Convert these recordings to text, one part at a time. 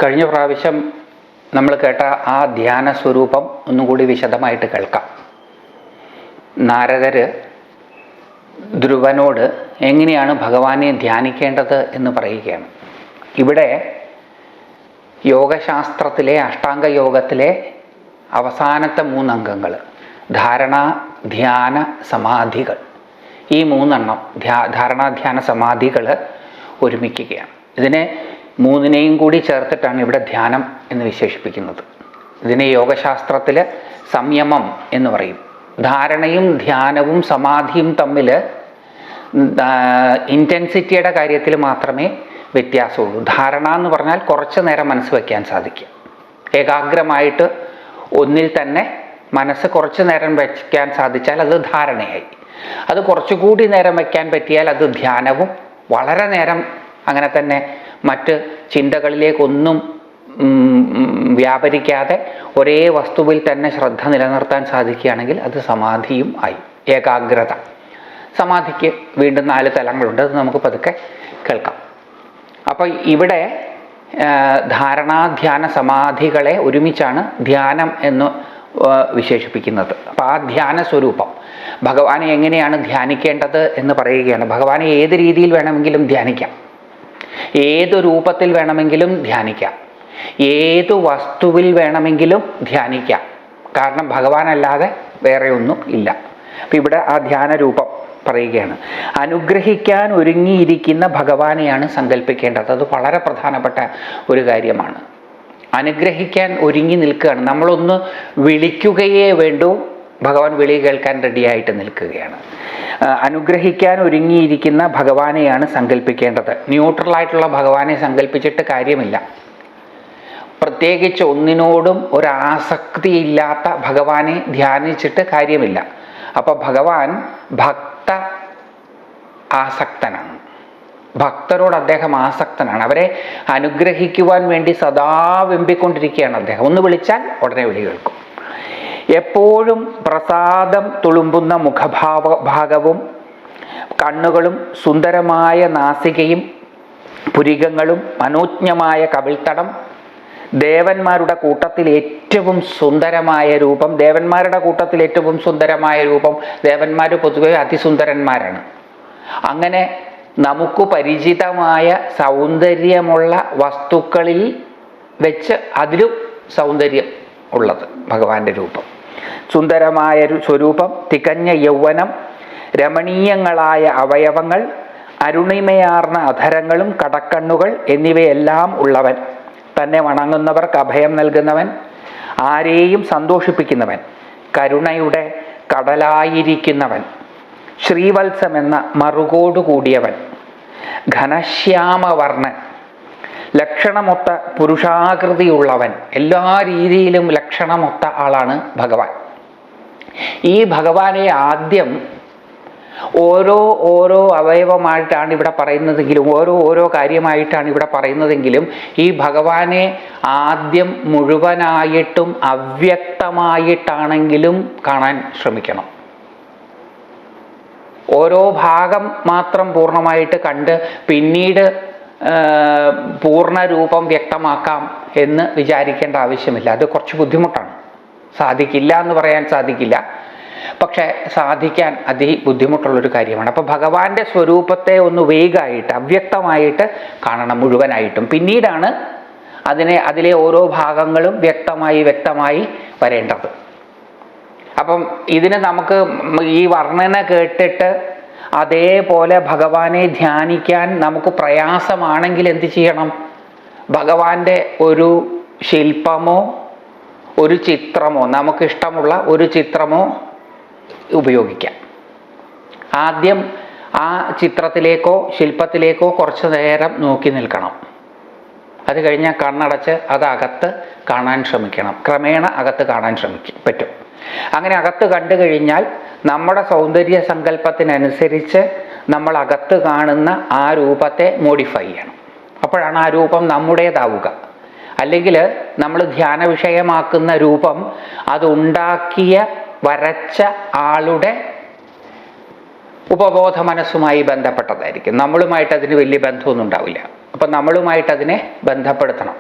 കഴിഞ്ഞ പ്രാവശ്യം നമ്മൾ കേട്ട ആ ധ്യാന സ്വരൂപം ഒന്നുകൂടി വിശദമായിട്ട് കേൾക്കാം. നാരദര് ധ്രുവനോട് എങ്ങനെയാണ് ഭഗവാനെ ധ്യാനിക്കേണ്ടത് എന്ന് പറയുകയാണ്. ഇവിടെ യോഗശാസ്ത്രത്തിലെ അഷ്ടാംഗ യോഗത്തിലെ അവസാനത്തെ 3 അംഗങ്ങൾ ധാരണ, ധ്യാന, സമാധികൾ, ഈ 3 എണ്ണം ധാരണ, ധ്യാന, സമാധികൾ ഒരുമിക്കുകയാണ്. ഇതിനെ 3നെയും കൂടി ചേർത്തിട്ടാണ് ഇവിടെ ധ്യാനം എന്ന് വിശേഷിപ്പിക്കുന്നത്. ഇതിനെ യോഗശാസ്ത്രത്തിൽ സംയമം എന്ന് പറയും. ധാരണയും ധ്യാനവും സമാധിയും തമ്മിൽ ഇൻറ്റൻസിറ്റിയുടെ കാര്യത്തിൽ മാത്രമേ വ്യത്യാസമുള്ളൂ. ധാരണ എന്ന് പറഞ്ഞാൽ കുറച്ച് നേരം മനസ്സ് വയ്ക്കാൻ സാധിക്കുക. ഏകാഗ്രമായിട്ട് ഒന്നിൽ തന്നെ മനസ്സ് കുറച്ച് നേരം വയ്ക്കാൻ സാധിച്ചാൽ അത് ധാരണയായി. അത് കുറച്ചുകൂടി നേരം വയ്ക്കാൻ പറ്റിയാൽ അത് ധ്യാനവും. വളരെ നേരം അങ്ങനെ തന്നെ മറ്റ് ചിന്തകളിലേക്കൊന്നും വ്യാപരിക്കാതെ ഒരേ വസ്തുവിൽ തന്നെ ശ്രദ്ധ നിലനിർത്താൻ സാധിക്കുകയാണെങ്കിൽ അത് സമാധിയും ആയി. ഏകാഗ്രത. സമാധിക്ക് വീണ്ടും 4 തലങ്ങളുണ്ട്. അത് നമുക്ക് പതുക്കെ കേൾക്കാം. അപ്പോൾ ഇവിടെ ധാരണാധ്യാന സമാധികളെ ഒരുമിച്ചാണ് ധ്യാനം എന്ന് വിശേഷിപ്പിക്കുന്നത്. അപ്പോൾ ആ ധ്യാന സ്വരൂപം ഭഗവാനെ എങ്ങനെയാണ് ധ്യാനിക്കേണ്ടത് എന്ന് പറയുകയാണ്. ഭഗവാനെ ഏത് രീതിയിൽ വേണമെങ്കിലും ധ്യാനിക്കാം, ഏതു രൂപത്തിൽ വേണമെങ്കിലും ധ്യാനിക്കാം, ഏതു വസ്തുവിൽ വേണമെങ്കിലും ധ്യാനിക്കാം. കാരണം ഭഗവാനല്ലാതെ വേറെ ഒന്നും ഇല്ല. അപ്പം ഇവിടെ ആ ധ്യാന രൂപം പറയുകയാണ്. അനുഗ്രഹിക്കാൻ ഒരുങ്ങിയിരിക്കുന്ന ഭഗവാനെയാണ് സങ്കല്പിക്കേണ്ടത്. അത് വളരെ പ്രധാനപ്പെട്ട ഒരു കാര്യമാണ്. അനുഗ്രഹിക്കാൻ ഒരുങ്ങി നിൽക്കുകയാണ്. നമ്മളൊന്ന് വിളിക്കുകയേ വേണ്ടൂ, ഭഗവാൻ വിളി കേൾക്കാൻ റെഡിയായിട്ട് നിൽക്കുകയാണ്. അനുഗ്രഹിക്കാൻ ഒരുങ്ങിയിരിക്കുന്ന ഭഗവാനെയാണ് സങ്കല്പിക്കേണ്ടത്. ന്യൂട്രലായിട്ടുള്ള ഭഗവാനെ സങ്കല്പിച്ചിട്ട് കാര്യമില്ല. പ്രത്യേകിച്ച് ഒന്നിനോടും ഒരാസക്തിയില്ലാത്ത ഭഗവാനെ ധ്യാനിച്ചിട്ട് കാര്യമില്ല. അപ്പോൾ ഭഗവാൻ ഭക്ത ആസക്തനാണ്. ഭക്തരോട് അദ്ദേഹം ആസക്തനാണ്. അവരെ അനുഗ്രഹിക്കുവാൻ വേണ്ടി സദാ വെമ്പിക്കൊണ്ടിരിക്കുകയാണ് അദ്ദേഹം. ഒന്ന് വിളിച്ചാൽ ഉടനെ വിളി കേൾക്കും. എപ്പോഴും പ്രസാദം തുളുമ്പുന്ന മുഖഭാഗവും കണ്ണുകളും സുന്ദരമായ നാസികയും പുരികങ്ങളും മനോജ്ഞമായ കവിൾത്തടം, ദേവന്മാരുടെ കൂട്ടത്തിൽ ഏറ്റവും സുന്ദരമായ രൂപം. ദേവന്മാരുടെ കൂട്ടത്തിൽ ഏറ്റവും സുന്ദരമായ രൂപം. ദേവന്മാർ പൊതുവെ അതിസുന്ദരന്മാരാണ്. അങ്ങനെ നമുക്ക് പരിചിതമായ സൗന്ദര്യമുള്ള വസ്തുക്കളിൽ വെച്ച് അതിലും സൗന്ദര്യം ഉള്ളത് ഭഗവാന്റെ രൂപം. സുന്ദരമായ സ്വരൂപം, തികഞ്ഞ യൗവനം, രമണീയങ്ങളായ അവയവങ്ങൾ, അരുണിമയാർന്ന അധരങ്ങളും കടക്കണ്ണുകൾ എന്നിവയെല്ലാം ഉള്ളവൻ, തന്നെ വണങ്ങുന്നവർക്ക് അഭയം നൽകുന്നവൻ, ആരെയും സന്തോഷിപ്പിക്കുന്നവൻ, കരുണയുടെ കടലായിരിക്കുന്നവൻ, ശ്രീവത്സം എന്ന മറുകോടു കൂടിയവൻ, ഘനശ്യാമവർണ്ണൻ, ലക്ഷണമൊത്ത പുരുഷാകൃതിയുള്ളവൻ. എല്ലാ രീതിയിലും ലക്ഷണമൊത്ത ആളാണ് ഭഗവാൻ. ഈ ഭഗവാനെ ആദ്യം ഓരോ അവയവമായിട്ടാണ് ഇവിടെ പറയുന്നതെങ്കിലും, ഓരോ കാര്യമായിട്ടാണ് ഇവിടെ പറയുന്നതെങ്കിലും, ഈ ഭഗവാനെ ആദ്യം മുഴുവനായിട്ടും അവ്യക്തമായിട്ടാണെങ്കിലും കാണാൻ ശ്രമിക്കണം. ഓരോ ഭാഗം മാത്രം പൂർണ്ണമായിട്ട് കണ്ട് പിന്നീട് പൂർണ്ണരൂപം വ്യക്തമാക്കാം എന്ന് വിചാരിക്കേണ്ട ആവശ്യമില്ല. അത് കുറച്ച് ബുദ്ധിമുട്ടാണ്. സാധിക്കില്ല എന്ന് പറയാൻ സാധിക്കില്ല, പക്ഷെ സാധിക്കാൻ ബുദ്ധിമുട്ടുള്ളൊരു കാര്യമാണ്. അപ്പോൾ ഭഗവാന്റെ സ്വരൂപത്തെ ഒന്ന് വേഗമായിട്ട് അവ്യക്തമായിട്ട് കാണണം മുഴുവനായിട്ടും. പിന്നീടാണ് അതിലെ ഓരോ ഭാഗങ്ങളും വ്യക്തമായി വരേണ്ടത്. അപ്പം ഇതിന് നമുക്ക് ഈ വർണ്ണന കേട്ടിട്ട് അതേപോലെ ഭഗവാനെ ധ്യാനിക്കാൻ നമുക്ക് പ്രയാസമാണെങ്കിൽ എന്ത് ചെയ്യണം? ഭഗവാന്റെ ഒരു ശില്പമോ ഒരു ചിത്രമോ, നമുക്കിഷ്ടമുള്ള ഒരു ചിത്രമോ ഉപയോഗിക്കാം. ആദ്യം ആ ചിത്രത്തിലേക്കോ ശില്പത്തിലേക്കോ കുറച്ച് നേരം നോക്കി നിൽക്കണം. അത് കഴിഞ്ഞാൽ കണ്ണടച്ച് അത് അകത്ത് കാണാൻ ശ്രമിക്കണം. ക്രമേണ അകത്ത് കാണാൻ പറ്റും. അങ്ങനെ അകത്ത് കണ്ടു കഴിഞ്ഞാൽ നമ്മുടെ സൗന്ദര്യ സങ്കല്പത്തിനനുസരിച്ച് നമ്മൾ അകത്ത് കാണുന്ന ആ രൂപത്തെ മോഡിഫൈ ചെയ്യണം. അപ്പോഴാണ് ആ രൂപം നമ്മുടേതാവുക. അല്ലെങ്കിൽ നമ്മൾ ധ്യാന വിഷയമാക്കുന്ന രൂപം അതുണ്ടാക്കിയ വരച്ച ആളുടെ ഉപബോധ മനസ്സുമായി ബന്ധപ്പെട്ടതായിരിക്കും. നമ്മളുമായിട്ട് അതിന് വലിയ ബന്ധമൊന്നും ഉണ്ടാവില്ല. അപ്പം നമ്മളുമായിട്ട് അതിനെ ബന്ധപ്പെടുത്തണം.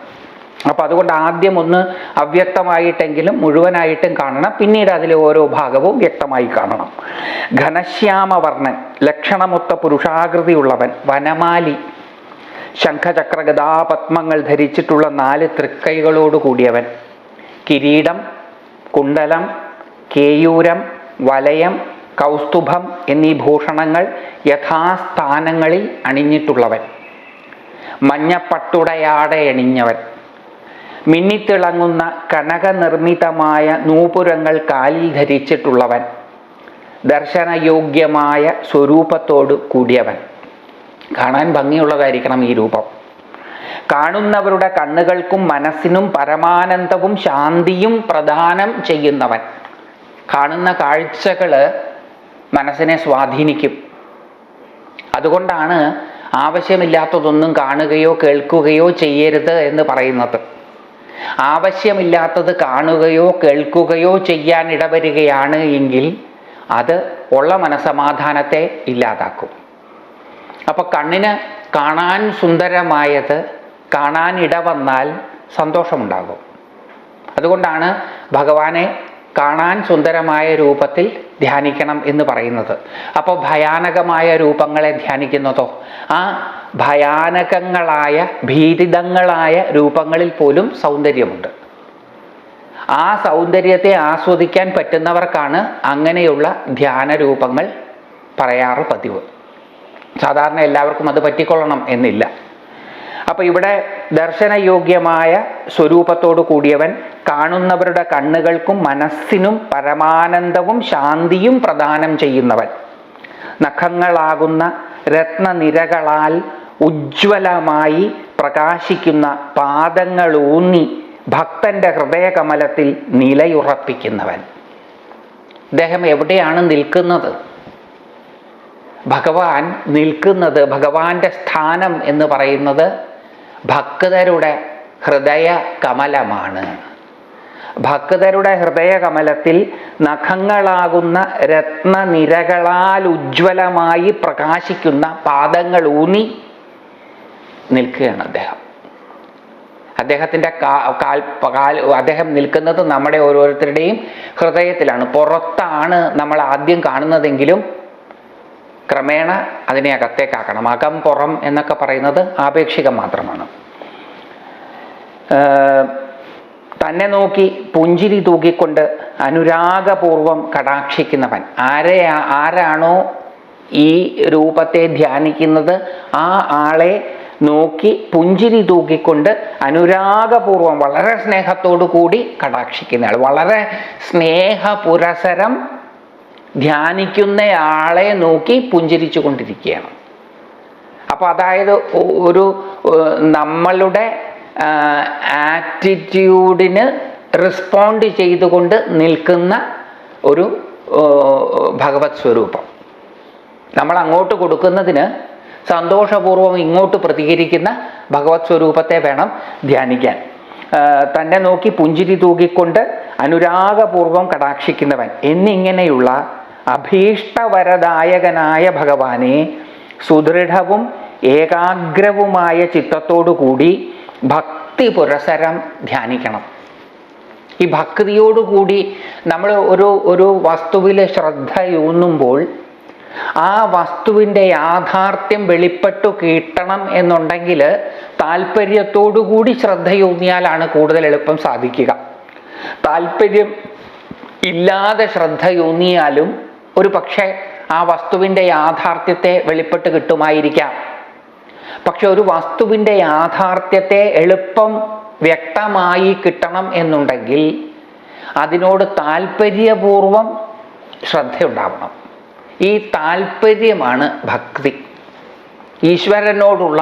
അപ്പം അതുകൊണ്ട് ആദ്യം ഒന്ന് അവ്യക്തമായിട്ടെങ്കിലും മുഴുവനായിട്ടും കാണണം, പിന്നീട് അതിലെ ഓരോ ഭാഗവും വ്യക്തമായി കാണണം. ഘനശ്യാമവർണ്ണൻ, ലക്ഷണമൊത്ത പുരുഷാകൃതിയുള്ളവൻ, വനമാലി, ശംഖചക്ര ഗദാപത്മങ്ങൾ ധരിച്ചിട്ടുള്ള 4 തൃക്കൈകളോട് കൂടിയവൻ, കിരീടം, കുണ്ടലം, കേയൂരം, വലയം, കൗസ്തുഭം എന്നീ ഭൂഷണങ്ങൾ യഥാസ്ഥാനങ്ങളിൽ അണിഞ്ഞിട്ടുള്ളവൻ, മഞ്ഞപ്പട്ടുടയാടയണിഞ്ഞവൻ, മിന്നിത്തിളങ്ങുന്ന കനകനിർമ്മിതമായ നൂപുരങ്ങൾ കാലിൽ ധരിച്ചിട്ടുള്ളവൻ, ദർശനയോഗ്യമായ സ്വരൂപത്തോട് കൂടിയവൻ. കാണാൻ ഭംഗിയുള്ളതായിരിക്കണം ഈ രൂപം. കാണുന്നവരുടെ കണ്ണുകൾക്കും മനസ്സിനും പരമാനന്ദവും ശാന്തിയും പ്രദാനം ചെയ്യുന്നവൻ. കാണുന്ന കാഴ്ചകൾ മനസ്സിനെ സ്വാധീനിക്കും. അതുകൊണ്ടാണ് ആവശ്യമില്ലാത്തതൊന്നും കാണുകയോ കേൾക്കുകയോ ചെയ്യരുത് എന്ന് പറയുന്നത്. ആവശ്യമില്ലാത്തത് കാണുകയോ കേൾക്കുകയോ ചെയ്യാൻ ഇടവരികയാണ് എങ്കിൽ അത് ഉള്ള മനസമാധാനത്തെ ഇല്ലാതാക്കും. അപ്പോൾ കണ്ണിന് കാണാൻ സുന്ദരമായത് കാണാൻ ഇടവന്നാൽ സന്തോഷമുണ്ടാകും. അതുകൊണ്ടാണ് ഭഗവാനെ കാണാൻ സുന്ദരമായ രൂപത്തിൽ ധ്യാനിക്കണം എന്ന് പറയുന്നത്. അപ്പോൾ ഭയാനകമായ രൂപങ്ങളെ ധ്യാനിക്കുന്നതോ, ആ ഭയാനകങ്ങളായ ഭീതിതങ്ങളായ രൂപങ്ങളിൽ പോലും സൗന്ദര്യമുണ്ട്. ആ സൗന്ദര്യത്തെ ആസ്വദിക്കാൻ പറ്റുന്നവർക്കാണ് അങ്ങനെയുള്ള ധ്യാന രൂപങ്ങൾ പറയാറ് പതിവ്. സാധാരണ എല്ലാവർക്കും അത് പറ്റിക്കൊള്ളണം എന്നില്ല. അപ്പം ഇവിടെ ദർശനയോഗ്യമായ സ്വരൂപത്തോടു കൂടിയവൻ, കാണുന്നവരുടെ കണ്ണുകൾക്കും മനസ്സിനും പരമാനന്ദവും ശാന്തിയും പ്രദാനം ചെയ്യുന്നവൻ, നഖങ്ങളാകുന്ന രത്നനിരകളാൽ ഉജ്ജ്വലമായി പ്രകാശിക്കുന്ന പാദങ്ങളൂന്നി ഭക്തന്റെ ഹൃദയകമലത്തിൽ നിലയുറപ്പിക്കുന്നവൻ. അദ്ദേഹം എവിടെയാണ് നിൽക്കുന്നത്? ഭഗവാൻ നിൽക്കുന്നത്, ഭഗവാന്റെ സ്ഥാനം എന്ന് പറയുന്നത് ഭക്തരുടെ ഹൃദയ കമലമാണ്. ഭക്തരുടെ ഹൃദയകമലത്തിൽ നഖങ്ങളാകുന്ന രത്നനിരകളാൽ ഉജ്ജ്വലമായി പ്രകാശിക്കുന്ന പാദങ്ങൾ ഊന്നി നിൽക്കുകയാണ് അദ്ദേഹം. അദ്ദേഹത്തിൻ്റെ അദ്ദേഹം നിൽക്കുന്നത് നമ്മുടെ ഓരോരുത്തരുടെയും ഹൃദയത്തിലാണ്. പുറത്താണ് നമ്മൾ ആദ്യം കാണുന്നതെങ്കിലും ക്രമേണ അതിനെ അകത്തേക്കാക്കണം. അകം പുറം എന്നൊക്കെ പറയുന്നത് ആപേക്ഷികം മാത്രമാണ്. തന്നെ നോക്കി പുഞ്ചിരി തൂക്കിക്കൊണ്ട് അനുരാഗപൂർവം കടാക്ഷിക്കുന്നവൻ. ആരാണോ ഈ രൂപത്തെ ധ്യാനിക്കുന്നത് ആ ആളെ നോക്കി പുഞ്ചിരി തൂക്കിക്കൊണ്ട് അനുരാഗപൂർവം വളരെ സ്നേഹത്തോടു കൂടി കടാക്ഷിക്കുന്നയാൾ, വളരെ സ്നേഹപുരസരം ധ്യാനിക്കുന്നയാളെ നോക്കി പുഞ്ചിരിച്ചു കൊണ്ടിരിക്കുകയാണ്. അപ്പോൾ അതായത് ഒരു നമ്മളുടെ ആറ്റിറ്റ്യൂഡിന് റെസ്പോണ്ട് ചെയ്തുകൊണ്ട് നിൽക്കുന്ന ഒരു ഭഗവത് സ്വരൂപം. നമ്മൾ അങ്ങോട്ട് കൊടുക്കുന്നതിന് സന്തോഷപൂർവ്വം ഇങ്ങോട്ട് പ്രതികരിക്കുന്ന ഭഗവത് സ്വരൂപത്തെ വേണം ധ്യാനിക്കാൻ. തന്നെ നോക്കി പുഞ്ചിരി തൂകിക്കൊണ്ട് അനുരാഗപൂർവം കടാക്ഷിക്കുന്നവൻ എന്നിങ്ങനെയുള്ള അഭീഷ്ടവരദായകനായ ഭഗവാനെ സുദൃഢവും ഏകാഗ്രവുമായ ചിത്തത്തോടുകൂടി ഭക്തി പുരസരം ധ്യാനിക്കണം. ഈ ഭക്തിയോടുകൂടി നമ്മൾ ഒരു വസ്തുവിൽ ശ്രദ്ധയൂന്നുമ്പോൾ ആ വസ്തുവിൻ്റെ യാഥാർത്ഥ്യം വെളിപ്പെട്ടു കിട്ടണം എന്നുണ്ടെങ്കിൽ താല്പര്യത്തോടുകൂടി ശ്രദ്ധയൂന്നിയാലാണ് കൂടുതൽ എളുപ്പം സാധിക്കുക. താല്പര്യം ഇല്ലാതെ ശ്രദ്ധയൂന്നിയാലും ഒരു പക്ഷേ ആ വസ്തുവിൻ്റെ യാഥാർത്ഥ്യത്തെ വെളിപ്പെട്ട് കിട്ടുമായിരിക്കാം. പക്ഷെ ഒരു വസ്തുവിൻ്റെ യാഥാർത്ഥ്യത്തെ എളുപ്പം വ്യക്തമായി കിട്ടണം എന്നുണ്ടെങ്കിൽ അതിനോട് താല്പര്യപൂർവം ശ്രദ്ധയുണ്ടാവണം. ഈ താല്പര്യമാണ് ഭക്തി. ഈശ്വരനോടുള്ള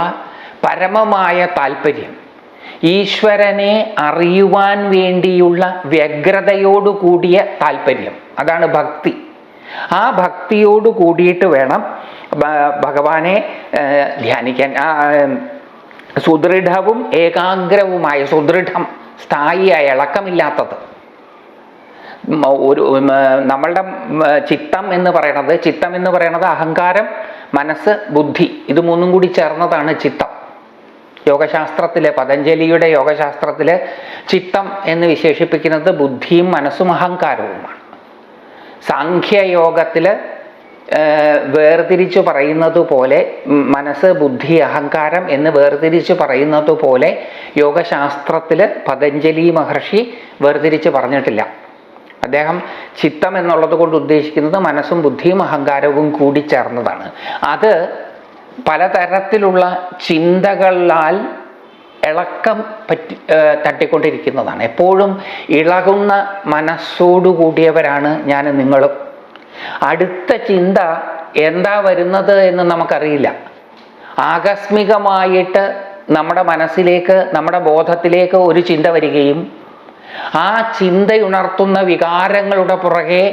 പരമമായ താല്പര്യം, ഈശ്വരനെ അറിയുവാൻ വേണ്ടിയുള്ള വ്യഗ്രതയോടു കൂടിയ താല്പര്യം, അതാണ് ഭക്തി. ആ ഭക്തിയോട് കൂടിയിട്ട് വേണം ഭഗവാനെ ധ്യാനിക്കാൻ. സുദൃഢവും ഏകാഗ്രവുമായ, സുദൃഢം സ്ഥായിയായ, ഇളക്കമില്ലാത്തത്. നമ്മളുടെ ചിത്തം എന്ന് പറയുന്നത് അഹങ്കാരം, മനസ്സ്, ബുദ്ധി, ഇത് മൂന്നും കൂടി ചേർന്നതാണ് ചിത്തം. യോഗശാസ്ത്രത്തിൽ, പതഞ്ജലിയുടെ യോഗശാസ്ത്രത്തിൽ ചിത്തം എന്ന് വിശേഷിപ്പിക്കുന്നത് ബുദ്ധിയും മനസ്സും അഹങ്കാരവുമാണ്. സാഖ്യയോഗത്തിൽ വേർതിരിച്ചു പറയുന്നത് പോലെ മനസ്സ്, ബുദ്ധി, അഹങ്കാരം എന്ന് വേർതിരിച്ചു പറയുന്നത് പോലെ യോഗശാസ്ത്രത്തിൽ പതഞ്ജലി മഹർഷി വേർതിരിച്ച് പറഞ്ഞിട്ടില്ല. അദ്ദേഹം ചിത്തം എന്നുള്ളത് കൊണ്ട് ഉദ്ദേശിക്കുന്നത് മനസ്സും ബുദ്ധിയും അഹങ്കാരവും കൂടി ചേർന്നതാണ്. അത് പലതരത്തിലുള്ള ചിന്തകളാൽ ഇളക്കം തട്ടിക്കൊണ്ടിരിക്കുന്നതാണ്. എപ്പോഴും ഇളകുന്ന മനസ്സോടു കൂടിയവരാണ് ഞാൻ നിങ്ങളും. അടുത്ത ചിന്ത എന്താ വരുന്നത് എന്ന് നമുക്കറിയില്ല. ആകസ്മികമായിട്ട് നമ്മുടെ മനസ്സിലേക്ക്, നമ്മുടെ ബോധത്തിലേക്ക് ഒരു ചിന്ത വരികയും ആ ചിന്തയുണർത്തുന്ന വികാരങ്ങളുടെ പുറകെ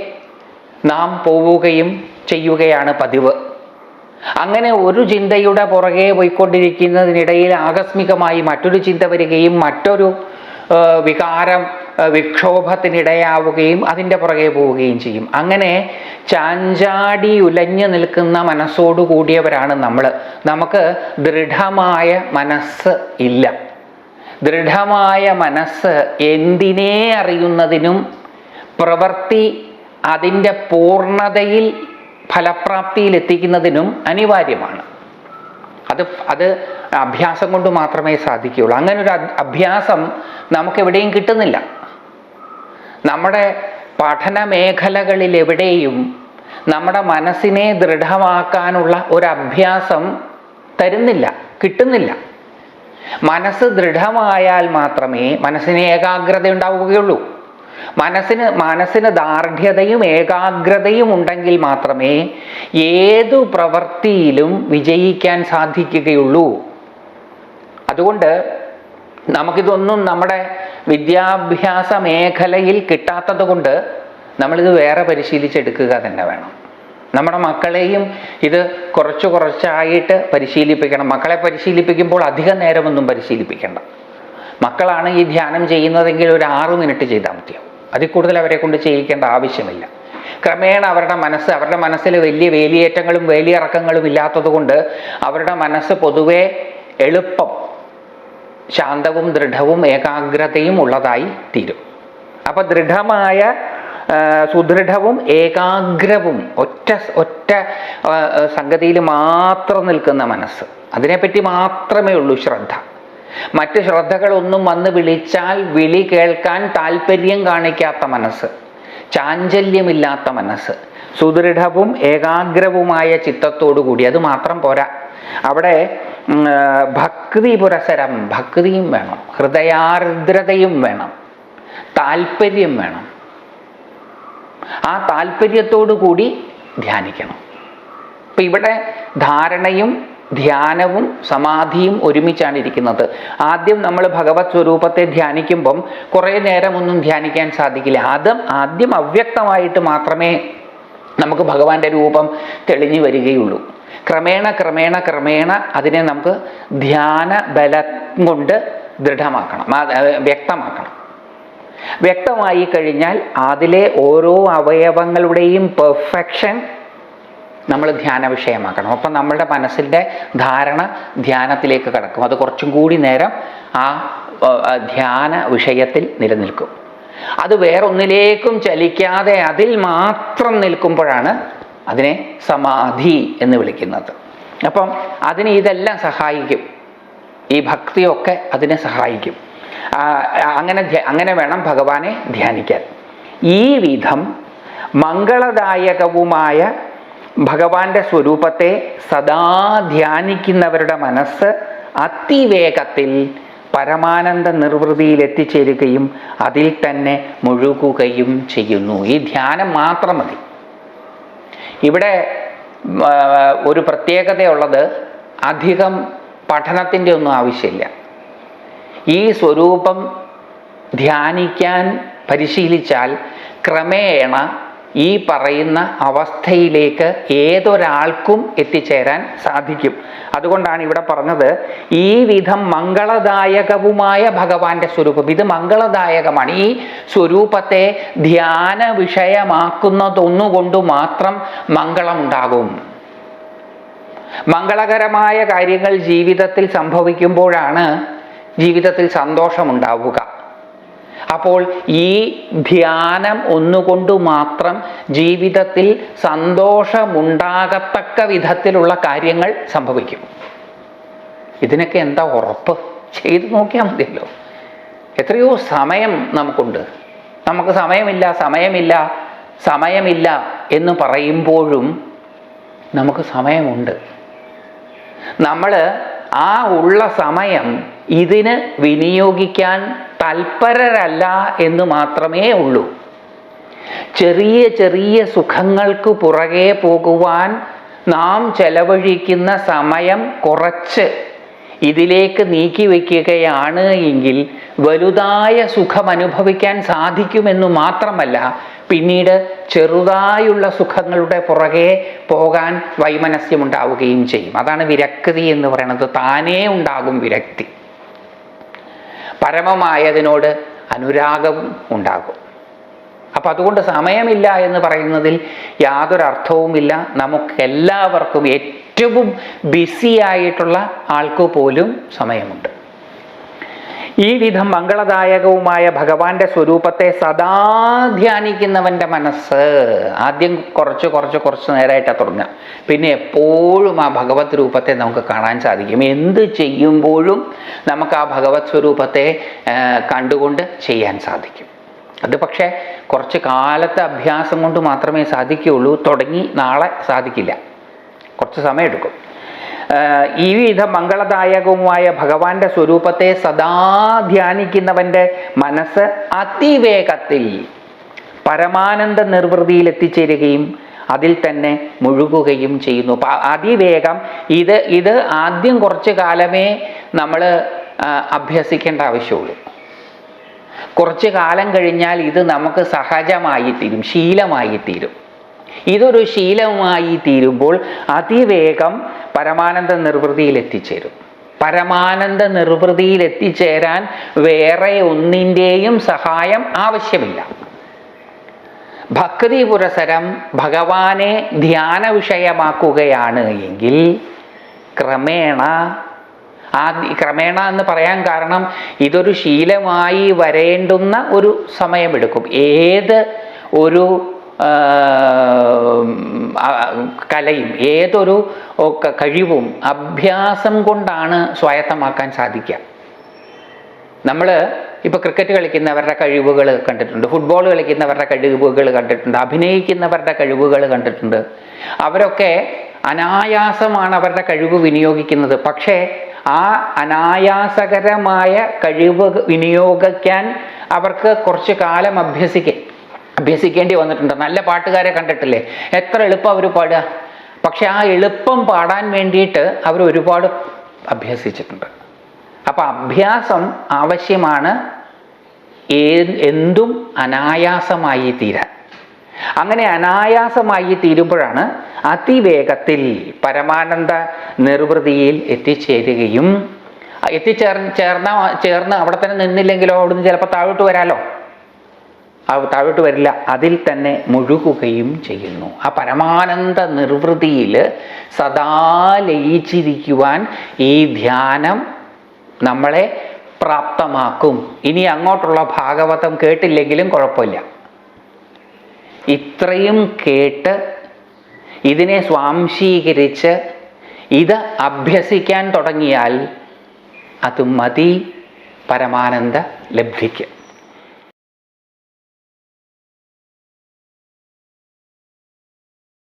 നാം പോവുകയും ചെയ്യുകയാണ് പതിവ്. അങ്ങനെ ഒരു ചിന്തയുടെ പുറകെ പോയിക്കൊണ്ടിരിക്കുന്നതിനിടയിൽ ആകസ്മികമായി മറ്റൊരു ചിന്ത വരികയും മറ്റൊരു വികാരം വിക്ഷോഭത്തിനിടയാവുകയും അതിൻ്റെ പുറകെ പോവുകയും ചെയ്യും. അങ്ങനെ ചാഞ്ചാടി ഉലഞ്ഞു നിൽക്കുന്ന മനസ്സോടു കൂടിയവരാണ് നമ്മൾ. നമുക്ക് ദൃഢമായ മനസ്സ് ഇല്ല. ദൃഢമായ മനസ്സ് എന്തിനെ അറിയുന്നതിനും പ്രവൃത്തി അതിൻ്റെ പൂർണ്ണതയിൽ ഫലപ്രാപ്തിയിൽ എത്തിക്കുന്നതിനും അനിവാര്യമാണ്. അത് അഭ്യാസം കൊണ്ട് മാത്രമേ സാധിക്കുകയുള്ളൂ. അങ്ങനെ ഒരു അഭ്യാസം നമുക്കെവിടെയും കിട്ടുന്നില്ല. നമ്മുടെ പഠന മേഖലകളിൽ എവിടെയും നമ്മുടെ മനസ്സിനെ ദൃഢമാക്കാനുള്ള ഒരു അഭ്യാസം തരുന്നില്ല, കിട്ടുന്നില്ല. മനസ്സ് ദൃഢമായാൽ മാത്രമേ മനസ്സിന് ഏകാഗ്രത ഉണ്ടാവുകയുള്ളൂ. മനസ്സിന് ദാർഢ്യതയും ഏകാഗ്രതയും ഉണ്ടെങ്കിൽ മാത്രമേ ഏതു പ്രവൃത്തിയിലും വിജയിക്കാൻ സാധിക്കുകയുള്ളൂ. അതുകൊണ്ട് നമുക്കിതൊന്നും നമ്മുടെ വിദ്യാഭ്യാസ മേഖലയിൽ കിട്ടാത്തത് കൊണ്ട് നമ്മളിത് വേറെ പരിശീലിച്ചെടുക്കുക തന്നെ വേണം. നമ്മുടെ മക്കളെയും ഇത് കുറച്ചായിട്ട് പരിശീലിപ്പിക്കണം. മക്കളെ പരിശീലിപ്പിക്കുമ്പോൾ അധിക നേരമൊന്നും പരിശീലിപ്പിക്കേണ്ട. മക്കളാണ് ഈ ധ്യാനം ചെയ്യുന്നതെങ്കിൽ ഒരു 6 മിനിറ്റ് ചെയ്താൽ മതിയാവും. അതിൽ കൂടുതൽ അവരെ കൊണ്ട് ചെയ്യിക്കേണ്ട ആവശ്യമില്ല. ക്രമേണ അവരുടെ മനസ്സിൽ വലിയ വേലിയേറ്റങ്ങളും വേലിയിറക്കങ്ങളും ഇല്ലാത്തത് കൊണ്ട് അവരുടെ മനസ്സ് പൊതുവെ എളുപ്പം ശാന്തവും ദൃഢവും ഏകാഗ്രതയും ഉള്ളതായി തീരും. അപ്പൊ ദൃഢമായ, സുദൃഢവും ഏകാഗ്രവും ഒറ്റ സംഗതിയിൽ മാത്രം നിൽക്കുന്ന മനസ്സ്, അതിനെപ്പറ്റി മാത്രമേ ഉള്ളൂ ശ്രദ്ധ. മറ്റ് ശ്രദ്ധകളൊന്നും വന്ന് വിളിച്ചാൽ വിളി കേൾക്കാൻ താല്പര്യം കാണിക്കാത്ത മനസ്സ്, ചാഞ്ചല്യമില്ലാത്ത മനസ്സ്, സുദൃഢവും ഏകാഗ്രവുമായ ചിത്തത്തോടു കൂടി. അത് മാത്രം പോരാ, അവിടെ ഭക്തി പുരസരം, ഭക്തിയും വേണം, ഹൃദയാർദ്രതയും വേണം, താല്പര്യം വേണം. ആ താല്പര്യത്തോടു കൂടി ധ്യാനിക്കണം. ഇപ്പം ഇവിടെ ധാരണയും ധ്യാനവും സമാധിയും ഒരുമിച്ചാണ് ഇരിക്കുന്നത്. ആദ്യം നമ്മൾ ഭഗവത് സ്വരൂപത്തെ ധ്യാനിക്കുമ്പം കുറേ നേരമൊന്നും ധ്യാനിക്കാൻ സാധിക്കില്ല. ആദ്യം അവ്യക്തമായിട്ട് മാത്രമേ നമുക്ക് ഭഗവാന്റെ രൂപം തെളിഞ്ഞു വരികയുള്ളൂ. ക്രമേണ അതിനെ നമുക്ക് ധ്യാന ബലം കൊണ്ട് ദൃഢമാക്കണം, വ്യക്തമാക്കണം. വ്യക്തമായി കഴിഞ്ഞാൽ അതിലെ ഓരോ അവയവങ്ങളുടെയും പെർഫെക്ഷൻ നമ്മൾ ധ്യാന വിഷയമാക്കണം. അപ്പം നമ്മളുടെ മനസ്സിൻ്റെ ധാരണ ധ്യാനത്തിലേക്ക് കടക്കും. അത് കുറച്ചും കൂടി നേരം ആ ധ്യാന വിഷയത്തിൽ നിലനിൽക്കും. അത് വേറൊന്നിലേക്കും ചലിക്കാതെ അതിൽ മാത്രം നിൽക്കുമ്പോഴാണ് അതിനെ സമാധി എന്ന് വിളിക്കുന്നത്. അപ്പം അതിന് ഇതെല്ലാം സഹായിക്കും. ഈ ഭക്തിയൊക്കെ അതിനെ സഹായിക്കും. അങ്ങനെ വേണം ഭഗവാനെ ധ്യാനിക്കാൻ. ഈ വിധം മംഗളദായകവുമായ ഭഗവാന്റെ സ്വരൂപത്തെ സദാ ധ്യാനിക്കുന്നവരുടെ മനസ്സ് അതിവേഗത്തിൽ പരമാനന്ദ നിർവൃതിയിൽ എത്തിച്ചേരുകയും അതിൽ തന്നെ മുഴുകുകയും ചെയ്യുന്നു. ഈ ധ്യാനം മാത്രം മതി. ഇവിടെ ഒരു പ്രത്യേകതയുള്ളത്, അധികം പഠനത്തിൻ്റെ ഒന്നും ആവശ്യമില്ല. ഈ സ്വരൂപം ധ്യാനിക്കാൻ പരിശീലിച്ചാൽ ക്രമേണ ഈ പറയുന്ന അവസ്ഥയിലേക്ക് ഏതൊരാൾക്കും എത്തിച്ചേരാൻ സാധിക്കും. അതുകൊണ്ടാണ് ഇവിടെ പറഞ്ഞത് ഈ വിധം മംഗളദായകവുമായ ഭഗവാന്റെ സ്വരൂപം. ഇത് മംഗളദായകമാണ്. ഈ സ്വരൂപത്തെ ധ്യാന വിഷയമാക്കുന്നതൊന്നുകൊണ്ട് മാത്രം മംഗളമുണ്ടാകും. മംഗളകരമായ കാര്യങ്ങൾ ജീവിതത്തിൽ സംഭവിക്കുമ്പോഴാണ് ജീവിതത്തിൽ സന്തോഷമുണ്ടാവുക. അപ്പോൾ ഈ ധ്യാനം ഒന്നുകൊണ്ട് മാത്രം ജീവിതത്തിൽ സന്തോഷമുണ്ടാകത്തക്ക വിധത്തിലുള്ള കാര്യങ്ങൾ സംഭവിക്കും. ഇതിനൊക്കെ എന്താ ഉറപ്പ്? ചെയ്തു നോക്കിയാൽ മതിയല്ലോ. എത്രയോ സമയം നമുക്കുണ്ട്. നമുക്ക് സമയമില്ല എന്ന് പറയുമ്പോഴും നമുക്ക് സമയമുണ്ട്. നമ്മൾ ആ ഉള്ള സമയം ഇതിന് വിനിയോഗിക്കാൻ തൽപരരല്ല എന്ന് മാത്രമേ ഉള്ളൂ. ചെറിയ ചെറിയ സുഖങ്ങൾക്ക് പുറകെ പോകുവാൻ നാം ചെലവഴിക്കുന്ന സമയം കുറച്ച് ഇതിലേക്ക് നീക്കി വയ്ക്കുകയാണ് എങ്കിൽ വലുതായ സുഖം അനുഭവിക്കാൻ സാധിക്കുമെന്നു മാത്രമല്ല, പിന്നീട് ചെറുതായുള്ള സുഖങ്ങളുടെ പുറകെ പോകാൻ വൈമനസ്യമുണ്ടാവുകയും ചെയ്യും. അതാണ് വിരക്തി എന്ന് പറയുന്നത്. താനേ ഉണ്ടാകും വിരക്തി. പരമമായതിനോട് അനുരാഗവും ഉണ്ടാകും. അപ്പം അതുകൊണ്ട് സമയമില്ല എന്ന് പറയുന്നതിൽ യാതൊരർത്ഥവുമില്ല. നമുക്കെല്ലാവർക്കും ഏറ്റവും ബിസി ആയിട്ടുള്ള ആൾക്ക് പോലും സമയമുണ്ട്. ഈ വിധം മംഗളദായകവുമായ ഭഗവാന്റെ സ്വരൂപത്തെ സദാ ധ്യാനിക്കുന്നവൻ്റെ മനസ്സ്, ആദ്യം കുറച്ച് നേരമായിട്ടാണ് തുടങ്ങുക, പിന്നെ എപ്പോഴും ആ ഭഗവത് രൂപത്തെ നമുക്ക് കാണാൻ സാധിക്കും. എന്ത് ചെയ്യുമ്പോഴും നമുക്ക് ആ ഭഗവത് സ്വരൂപത്തെ കണ്ടുകൊണ്ട് ചെയ്യാൻ സാധിക്കും. അത് പക്ഷേ കുറച്ച് കാലത്തെ അഭ്യാസം കൊണ്ട് മാത്രമേ സാധിക്കുകയുള്ളൂ. തുടങ്ങി നാളെ സാധിക്കില്ല, കുറച്ച് സമയമെടുക്കും. ഈ വിധം മംഗളദായകവുമായ ഭഗവാന്റെ സ്വരൂപത്തെ സദാ ധ്യാനിക്കുന്നവൻ്റെ മനസ്സ് അതിവേഗത്തിൽ പരമാനന്ദ നിർവൃതിയിൽ എത്തിച്ചേരുകയും അതിൽ തന്നെ മുഴുകുകയും ചെയ്യുന്നു. അതിവേഗം ഇത് ആദ്യം കുറച്ച് കാലമേ നമ്മൾ അഭ്യസിക്കേണ്ട ആവശ്യമുള്ളൂ. കുറച്ച് കാലം കഴിഞ്ഞാൽ ഇത് നമുക്ക് സഹജമായിത്തീരും, ശീലമായിത്തീരും. ഇതൊരു ശീലമായി തീരുമ്പോൾ അതിവേഗം പരമാനന്ദ നിർവൃതിയിൽ എത്തിച്ചേരും. പരമാനന്ദ നിർവൃതിയിൽ എത്തിച്ചേരാൻ വേറെ ഒന്നിൻ്റെയും സഹായം ആവശ്യമില്ല. ഭക്തി പുരസരം ഭഗവാനെ ധ്യാന വിഷയമാക്കുകയാണ് എങ്കിൽ ക്രമേണ എന്ന് പറയാൻ കാരണം ഇതൊരു ശീലമായി വരേണ്ടുന്ന ഒരു സമയമെടുക്കും. ഏത് ഒരു കലയും ഏതൊരു കഴിവും അഭ്യാസം കൊണ്ടാണ് സ്വായത്തമാക്കാൻ സാധിക്കുക. നമ്മൾ ഇപ്പോൾ ക്രിക്കറ്റ് കളിക്കുന്നവരുടെ കഴിവുകൾ കണ്ടിട്ടുണ്ട്, ഫുട്ബോൾ കളിക്കുന്നവരുടെ കഴിവുകൾ കണ്ടിട്ടുണ്ട്, അഭിനയിക്കുന്നവരുടെ കഴിവുകൾ കണ്ടിട്ടുണ്ട്. അവരൊക്കെ അനായാസമാണ് അവരുടെ കഴിവ് വിനിയോഗിക്കുന്നത്. പക്ഷേ ആ അനായാസകരമായ കഴിവ് വിനിയോഗിക്കാൻ അവർക്ക് കുറച്ച് കാലം അഭ്യസിക്കേണ്ടി വന്നിട്ടുണ്ട്. നല്ല പാട്ടുകാരെ കണ്ടിട്ടില്ലേ, എത്ര എളുപ്പം അവർ പാടുക. പക്ഷെ ആ എളുപ്പം പാടാൻ വേണ്ടിയിട്ട് അവർ ഒരുപാട് അഭ്യസിച്ചിട്ടുണ്ട്. അപ്പം അഭ്യാസം ആവശ്യമാണ് എന്തും അനായാസമായി തീരാൻ. അങ്ങനെ അനായാസമായി തീരുമ്പോഴാണ് അതിവേഗത്തിൽ പരമാനന്ദ നിർവൃതിയിൽ എത്തിച്ചേരുകയും ചേർന്ന് അവിടെ തന്നെ നിന്നില്ലെങ്കിലോ അവിടുന്ന് ചിലപ്പോൾ താഴോട്ട് വരില്ല, അതിൽ തന്നെ മുഴുകുകയും ചെയ്യുന്നു. ആ പരമാനന്ദ നിർവൃതിയിൽ സദാ ലയിച്ചിരിക്കുവാൻ ഈ ധ്യാനം നമ്മളെ പ്രാപ്തമാക്കും. ഇനി അങ്ങോട്ടുള്ള ഭാഗവതം കേട്ടില്ലെങ്കിലും കുഴപ്പമില്ല. ഇത്രയും കേട്ട് ഇതിനെ സ്വാംശീകരിച്ച് ഇത് അഭ്യസിക്കാൻ തുടങ്ങിയാൽ അത് മതി പരമാനന്ദ ലബ്ധിക്ക്.